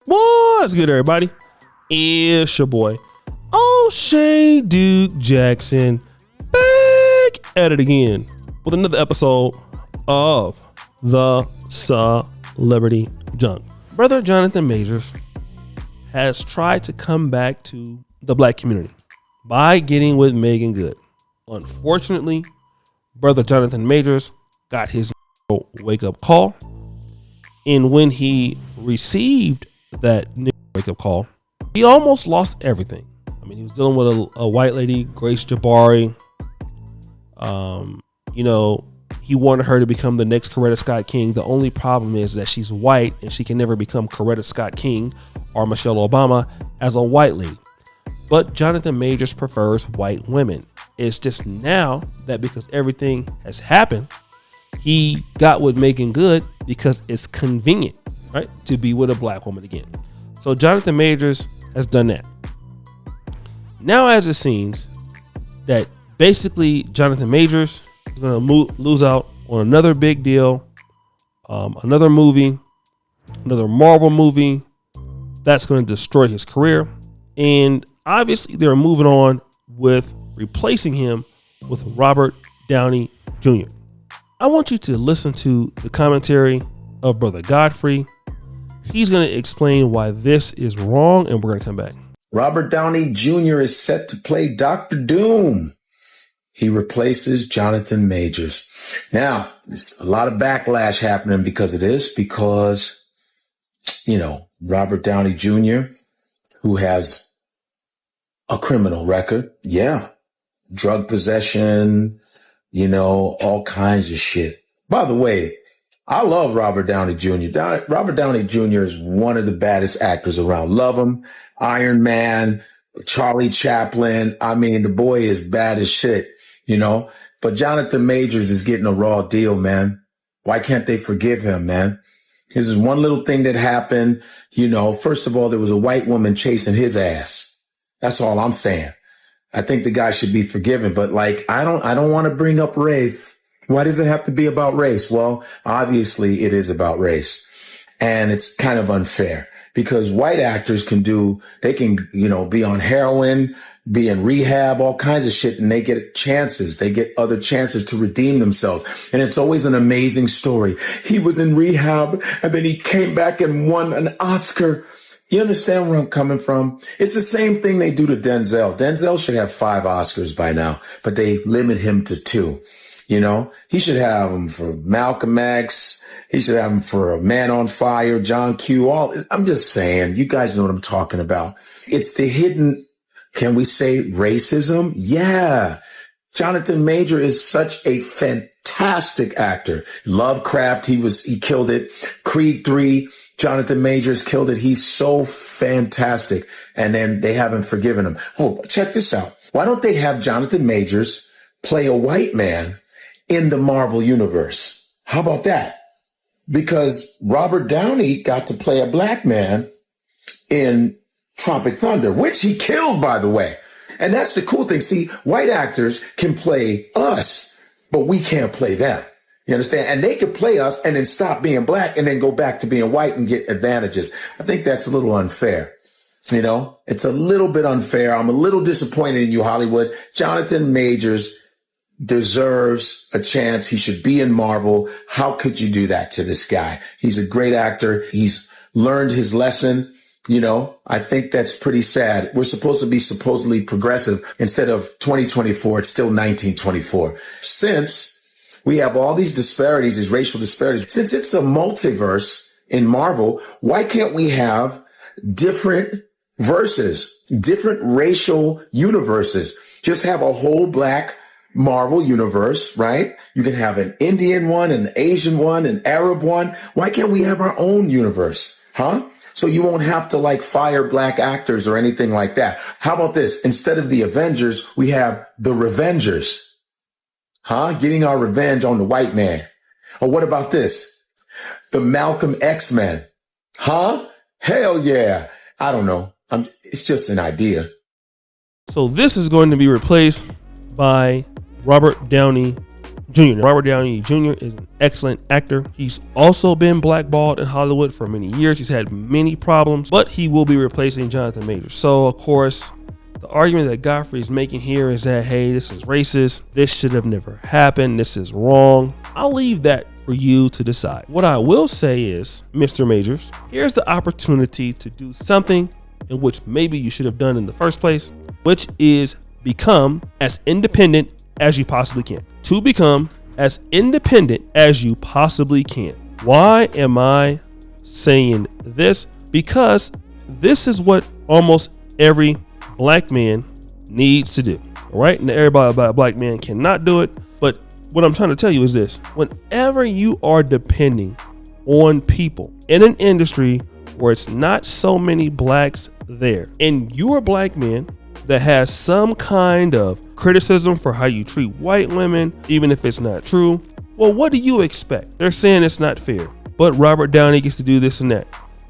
What's good, everybody? It's your boy, O'Shea Duke Jackson, back at it again with another episode of the Celebrity Junk. Brother Jonathan Majors has tried to come back to the black community by getting with Megan Good. Unfortunately, Brother Jonathan Majors got his wake-up call, and when he received that wake-up call, he almost lost everything. I mean, he was dealing with a white lady, Grace Jabari. He wanted her to become the next Coretta Scott King. The only problem is that she's white and she can never become Coretta Scott King or Michelle Obama as a white lady. But Jonathan Majors prefers white women. It's just now that because everything has happened, he got with Megan Good because it's convenient, right, to be with a black woman again. So Jonathan Majors has done that. Now, as it seems that basically Jonathan Majors is going to lose out on another big deal, another movie, another Marvel movie that's going to destroy his career. And obviously they're moving on with replacing him with Robert Downey Jr. I want you to listen to the commentary of Brother Godfrey. He's going to explain why this is wrong, and we're going to come back. Robert Downey Jr. is set to play Dr. Doom. He replaces Jonathan Majors. Now, there's a lot of backlash happening because of this, because, Robert Downey Jr., who has a criminal record, drug possession, all kinds of shit. By the way, I love Robert Downey Jr. Robert Downey Jr. is one of the baddest actors around. Love him. Iron Man, Charlie Chaplin. I mean, the boy is bad as shit, But Jonathan Majors is getting a raw deal, man. Why can't they forgive him, man? This is one little thing that happened. First of all, there was a white woman chasing his ass. That's all I'm saying. I think the guy should be forgiven, but I don't want to bring up race. Why does it have to be about race? Well, obviously it is about race, and it's kind of unfair because white actors can be on heroin, be in rehab, all kinds of shit, and they get chances. They get other chances to redeem themselves. And it's always an amazing story. He was in rehab and then he came back and won an Oscar. You understand where I'm coming from? It's the same thing they do to Denzel. Denzel should have 5 Oscars by now, but they limit him to 2. He should have them for Malcolm X. He should have them for A Man on Fire, John Q. I'm just saying, you guys know what I'm talking about. It's the hidden, can we say racism? Yeah. Jonathan Major is such a fantastic actor. Lovecraft, he killed it. Creed 3, Jonathan Majors killed it. He's so fantastic. And then they haven't forgiven him. Oh, check this out. Why don't they have Jonathan Majors play a white man in the Marvel universe? How about that? Because Robert Downey got to play a black man in Tropic Thunder, which he killed, by the way. And that's the cool thing. See, white actors can play us, but we can't play them. You understand? And they could play us and then stop being black and then go back to being white and get advantages. I think that's a little unfair. It's a little bit unfair. I'm a little disappointed in you, Hollywood. Jonathan Majors deserves a chance. He should be in Marvel. How could you do that to this guy? He's a great actor. He's learned his lesson. I think that's pretty sad. We're supposed to be supposedly progressive. Instead of 2024, it's still 1924. Since we have all these disparities, these racial disparities, since it's a multiverse in Marvel, why can't we have different verses, different racial universes? Just have a whole black Marvel universe, right? You can have an Indian one, an Asian one, an Arab one. Why can't we have our own universe? So you won't have to fire black actors or anything like that. How about this? Instead of the Avengers, we have the Revengers. Getting our revenge on the white man. Or what about this? The Malcolm X-Men. Hell yeah. I don't know. It's just an idea. So this is going to be replaced by Robert Downey Jr. Robert Downey Jr. is an excellent actor. He's also been blackballed in Hollywood for many years. He's had many problems, but he will be replacing Jonathan Majors. So, of course, the argument that Godfrey is making here is that, hey, this is racist. This should have never happened. This is wrong. I'll leave that for you to decide. What I will say is, Mr. Majors, here's the opportunity to do something in which maybe you should have done in the first place, which is become as independent as you possibly can. To become as independent as you possibly can. Why am I saying this? Because this is what almost every black man needs to do. All right? And everybody about a black man cannot do it. But what I'm trying to tell you is this: whenever you are depending on people in an industry where it's not so many blacks there, and you're a black man that has some kind of criticism for how you treat white women, even if it's not true, well, what do you expect? They're saying it's not fair, but Robert Downey gets to do this and that.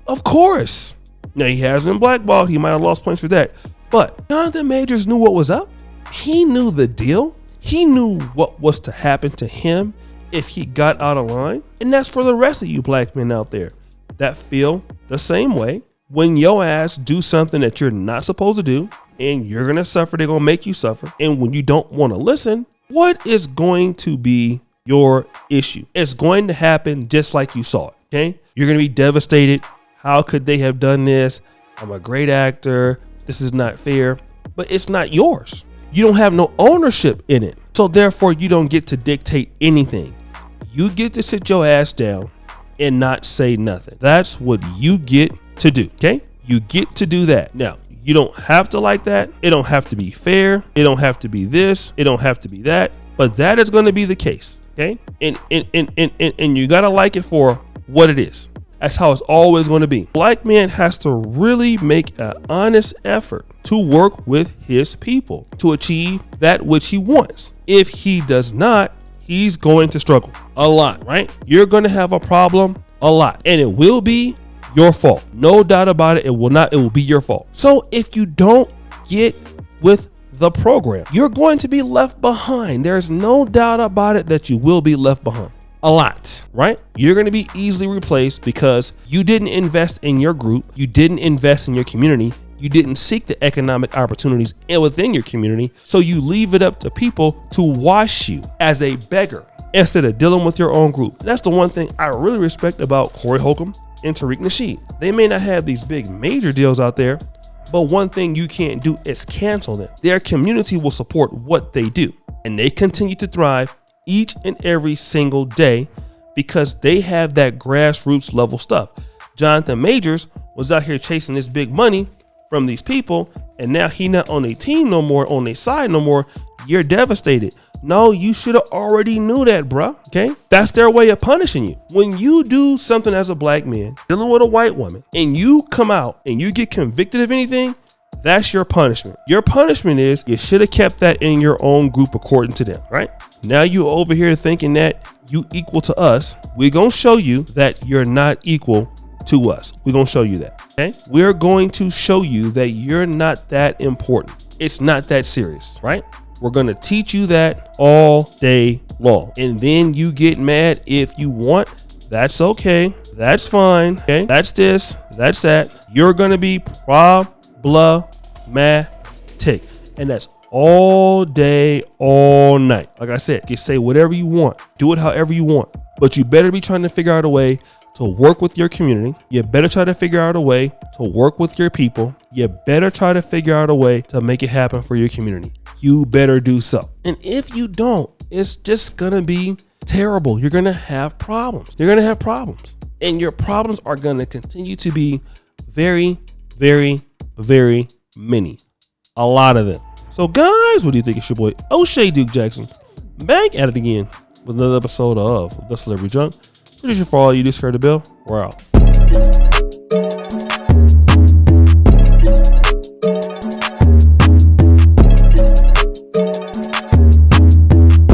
Of course. Now, he has been blackballed. He might have lost points for that. But Jonathan Majors knew what was up. He knew the deal. He knew what was to happen to him if he got out of line. And that's for the rest of you black men out there that feel the same way. When your ass do something that you're not supposed to do, and you're going to suffer, they're going to make you suffer. And when you don't want to listen, what is going to be your issue? It's going to happen just like you saw it, okay? You're going to be devastated. How could they have done this? I'm a great actor. This is not fair. But it's not yours. You don't have no ownership in it. So therefore, you don't get to dictate anything. You get to sit your ass down and not say nothing. That's what you get to do, okay? You get to do that. Now, you don't have to like that. It don't have to be fair. It don't have to be this. It don't have to be that. But that is going to be the case, okay? And you got to like it for what it is. That's how it's always going to be. Black man has to really make an honest effort to work with his people to achieve that which he wants. If he does not, he's going to struggle a lot, right? You're going to have a problem a lot, and it will be your fault. No doubt about it. It will be your fault. So if you don't get with the program, you're going to be left behind. There's no doubt about it that you will be left behind. A lot, right? You're going to be easily replaced because you didn't invest in your group. You didn't invest in your community. You didn't seek the economic opportunities within your community. So you leave it up to people to wash you as a beggar instead of dealing with your own group. That's the one thing I really respect about Corey Holcomb and Tariq Nasheed. They may not have these big major deals out there, but one thing you can't do is cancel them. Their community will support what they do, and they continue to thrive each and every single day because they have that grassroots level stuff. Jonathan Majors was out here chasing this big money from these people, and now he not on a team no more, on their side no more. You're devastated. No, you should have already knew that, bruh. Okay, that's their way of punishing you. When you do something as a black man dealing with a white woman, and you come out and you get convicted of anything, that's your punishment. Your punishment is you should have kept that in your own group according to them, right? Now you over here thinking that you equal to us. We're going to show you that you're not equal to us. We're going to show you that, okay? We're going to show you that you're not that important. It's not that serious, right? We're going to teach you that all day long. And then you get mad if you want. That's okay. That's fine. Okay. That's this. That's that. You're going to be problematic. And that's all day, all night. Like I said, you say whatever you want. Do it however you want. But you better be trying to figure out a way to work with your community. You better try to figure out a way to work with your people. You better try to figure out a way to make it happen for your community. You better do so. And if you don't, it's just going to be terrible. You're going to have problems. You're going to have problems. And your problems are going to continue to be very, very, very many. A lot of them. So guys, what do you think? It's your boy O'Shea Duke Jackson back at it again with another episode of The Celebrity Junk. Producer for all you, just heard the bell. We're out.